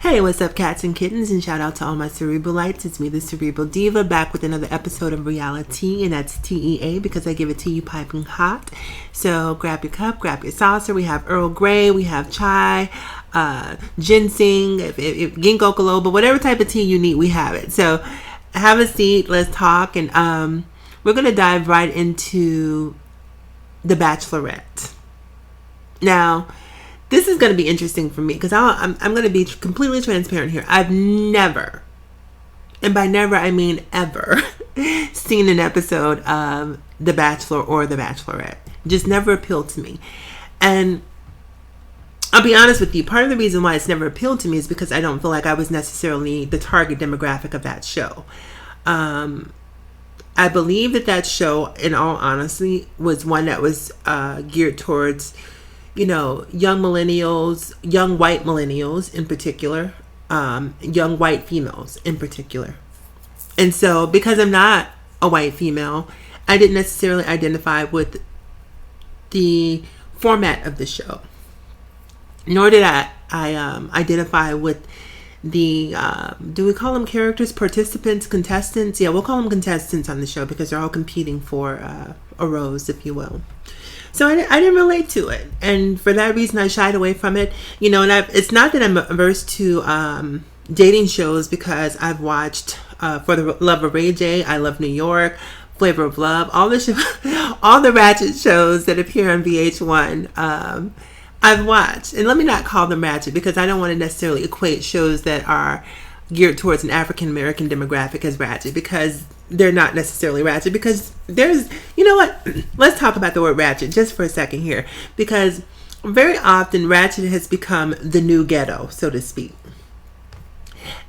Hey, what's up, cats and kittens? And shout out to all my Cerebralites. It's me, the Cerebral Diva, back with another episode of RealiTEA, and that's TEA because I give it to you piping hot. So grab your cup, grab your saucer. We have Earl Grey, we have chai, ginseng, if ginkgo biloba, whatever type of tea you need, we have it. So have a seat, let's talk, and we're going to dive right into the Bachelorette. Now, this is going to be interesting for me because I'm going to be completely transparent here. I've never, and by never I mean ever, seen an episode of The Bachelor or The Bachelorette. Just never appealed to me. And I'll be honest with you, part of the reason why it's never appealed to me is because I don't feel like I was necessarily the target demographic of that show. I believe that show, in all honesty, was one that was geared towards, young millennials, young white millennials in particular, young white females in particular. And so because I'm not a white female, I didn't necessarily identify with the format of the show. Nor did I identify with the, do we call them characters, participants, contestants? Yeah, we'll call them contestants on the show because they're all competing for a rose, if you will. So I didn't relate to it. And for that reason, I shied away from it. And it's not that I'm averse to dating shows because I've watched For the Love of Ray J, I Love New York, Flavor of Love, all the ratchet shows that appear on VH1. I've watched. And let me not call them ratchet because I don't want to necessarily equate shows that are geared towards an African American demographic as ratchet because they're not necessarily ratchet, because there's, let's talk about the word ratchet just for a second here, because very often ratchet has become the new ghetto, so to speak.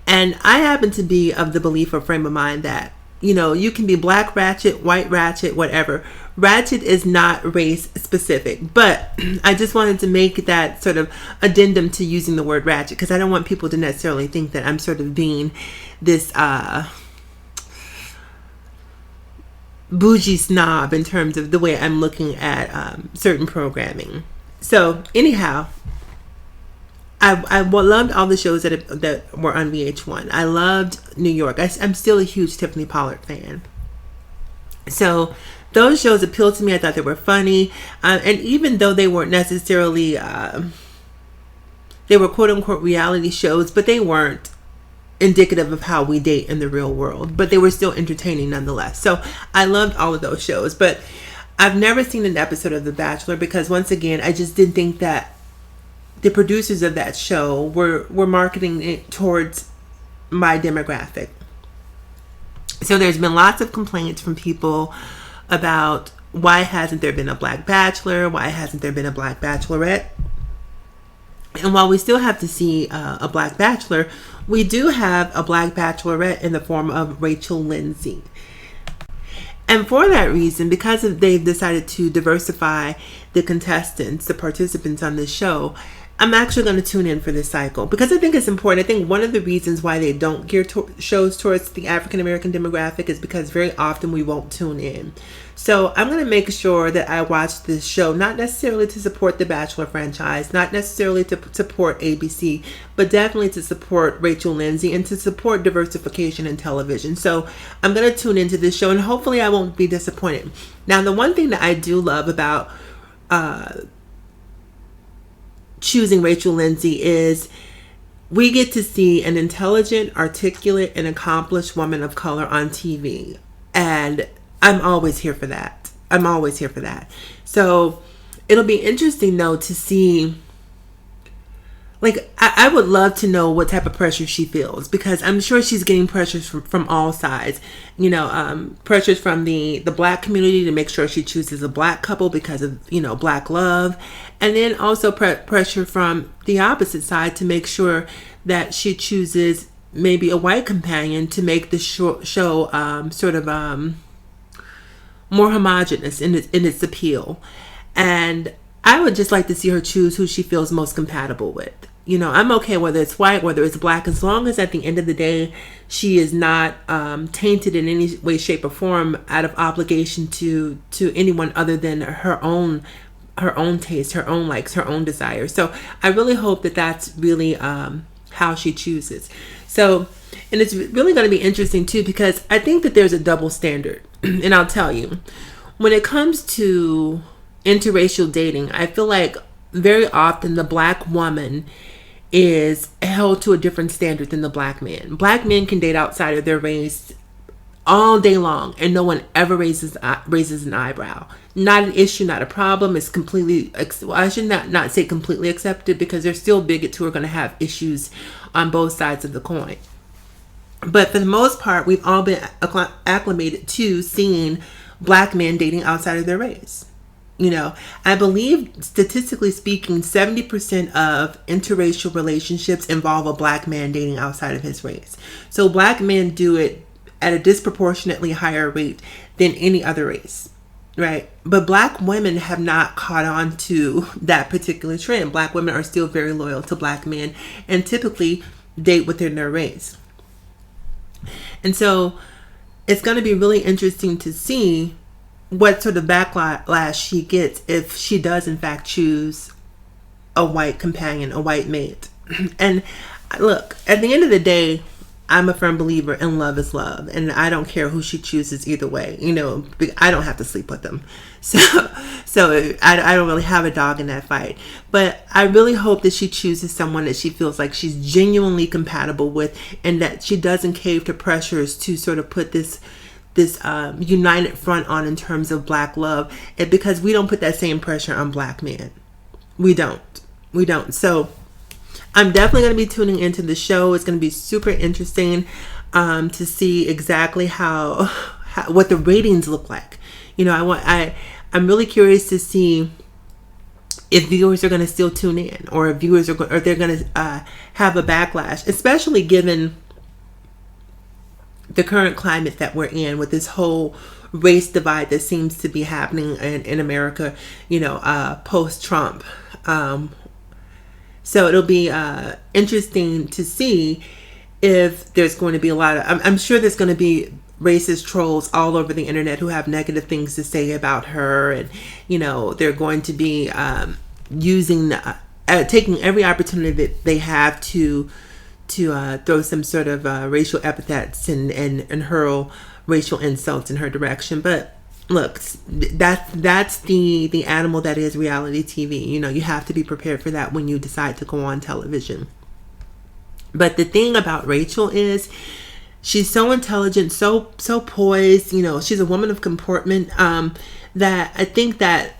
And I happen to be of the belief or frame of mind that, you can be black ratchet, white ratchet, whatever. Ratchet is not race specific, but I just wanted to make that sort of addendum to using the word ratchet because I don't want people to necessarily think that I'm sort of being this bougie snob in terms of the way I'm looking at certain programming. So anyhow, I loved all the shows that were on VH1. I loved New York. I'm still a huge Tiffany Pollard fan. So those shows appealed to me. I thought they were funny. And even though they weren't necessarily, they were quote unquote reality shows, but they weren't indicative of how we date in the real world. But they were still entertaining nonetheless. So I loved all of those shows. But I've never seen an episode of The Bachelor because, once again, I just didn't think that the producers of that show were marketing it towards my demographic. So there's been lots of complaints from people about why hasn't there been a black bachelor? Why hasn't there been a black bachelorette? And while we still have to see a black bachelor, we do have a black bachelorette in the form of Rachel Lindsay. And for that reason, because they've decided to diversify the contestants, the participants on this show, I'm actually going to tune in for this cycle because I think it's important. I think one of the reasons why they don't gear shows towards the African American demographic is because very often we won't tune in. So I'm going to make sure that I watch this show, not necessarily to support the Bachelor franchise, not necessarily to support ABC, but definitely to support Rachel Lindsay and to support diversification in television. So I'm going to tune into this show and hopefully I won't be disappointed. Now, the one thing that I do love about choosing Rachel Lindsay is we get to see an intelligent, articulate, and accomplished woman of color on TV. And I'm always here for that. So it'll be interesting, though, to see, I would love to know what type of pressure she feels because I'm sure she's getting pressures from all sides. Pressures from the black community to make sure she chooses a black couple because of, black love. And then also pressure from the opposite side to make sure that she chooses maybe a white companion to make the show sort of more homogenous in its appeal. And I would just like to see her choose who she feels most compatible with. I'm okay whether it's white, whether it's black, as long as at the end of the day, she is not tainted in any way, shape, or form out of obligation to anyone other than her own taste, her own likes, her own desires. So I really hope that that's really how she chooses. So, and it's really going to be interesting too, because I think that there's a double standard. And I'll tell you, when it comes to interracial dating, I feel like very often the black woman is held to a different standard than the black man. Black men can date outside of their race all day long, and no one ever raises an eyebrow. Not an issue, not a problem. It's completely, I should not say completely accepted, because there's still bigots who are going to have issues on both sides of the coin. But for the most part, we've all been acclimated to seeing black men dating outside of their race. You know, I believe, statistically speaking, 70% of interracial relationships involve a black man dating outside of his race. So black men do it at a disproportionately higher rate than any other race, right? But black women have not caught on to that particular trend. Black women are still very loyal to black men and typically date within their race. And so it's going to be really interesting to see what sort of backlash she gets if she does in fact choose a white companion, a white mate. And look, at the end of the day, I'm a firm believer in love is love, and I don't care who she chooses either way. You know, I don't have to sleep with them, so I don't really have a dog in that fight. But I really hope that she chooses someone that she feels like she's genuinely compatible with, and that she doesn't cave to pressures to sort of put this united front on in terms of black love, and because we don't put that same pressure on black men. We don't. So I'm definitely going to be tuning into the show. It's going to be super interesting to see exactly how what the ratings look like. You know, I'm really curious to see if viewers are going to still tune in, or if viewers are they're going to have a backlash, especially given the current climate that we're in with this whole race divide that seems to be happening in America, you know, post-Trump. So it'll be interesting to see if there's going to be a lot of, I'm sure there's going to be racist trolls all over the internet who have negative things to say about her. And, you know, they're going to be taking every opportunity that they have to throw some sort of racial epithets and hurl racial insults in her direction. But look, that's the animal that is reality TV. You know, you have to be prepared for that when you decide to go on television. But the thing about Rachel is she's so intelligent, so poised. You know, she's a woman of comportment, that I think that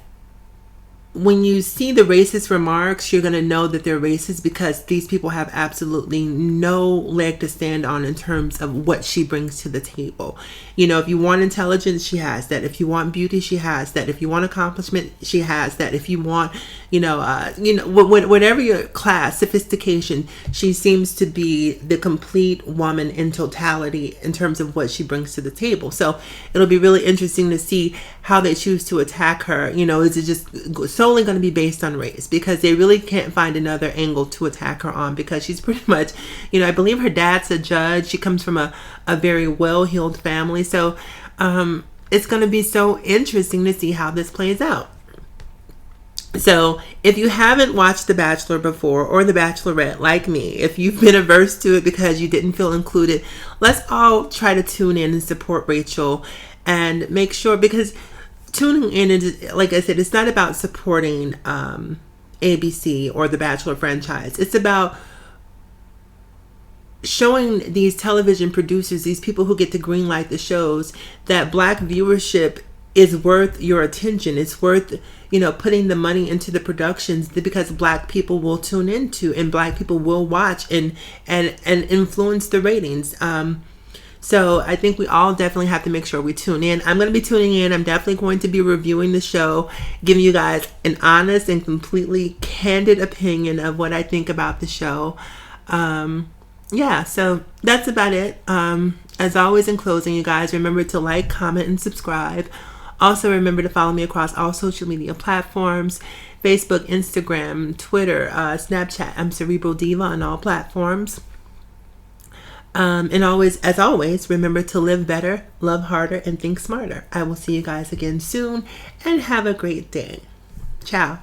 when you see the racist remarks, you're going to know that they're racist, because these people have absolutely no leg to stand on in terms of what she brings to the table. You know, if you want intelligence, she has that. If you want beauty, she has that. If you want accomplishment, she has that. If you want, whatever your class, sophistication, she seems to be the complete woman in totality in terms of what she brings to the table. So it'll be really interesting to see how they choose to attack her. You know, is it just solely going to be based on race? Because they really can't find another angle to attack her on, because she's pretty much, you know, I believe her dad's a judge. She comes from a very well-heeled family. So it's going to be so interesting to see how this plays out. So if you haven't watched The Bachelor before, or The Bachelorette like me, if you've been averse to it because you didn't feel included, let's all try to tune in and support Rachel, and make sure, because tuning in is, like I said, it's not about supporting ABC or the Bachelor franchise. It's about showing these television producers, these people who get to greenlight the shows, that black viewership is worth your attention. It's worth, you know, putting the money into the productions, because black people will tune into, and black people will watch and influence the ratings. So I think we all definitely have to make sure we tune in. I'm going to be tuning in. I'm definitely going to be reviewing the show, giving you guys an honest and completely candid opinion of what I think about the show. Yeah, so that's about it. As always, in closing, you guys, remember to like, comment, and subscribe. Also, remember to follow me across all social media platforms: Facebook, Instagram, Twitter, Snapchat. I'm Cerebral Diva on all platforms. And always, as always, remember to live better, love harder, and think smarter. I will see you guys again soon, and have a great day. Ciao.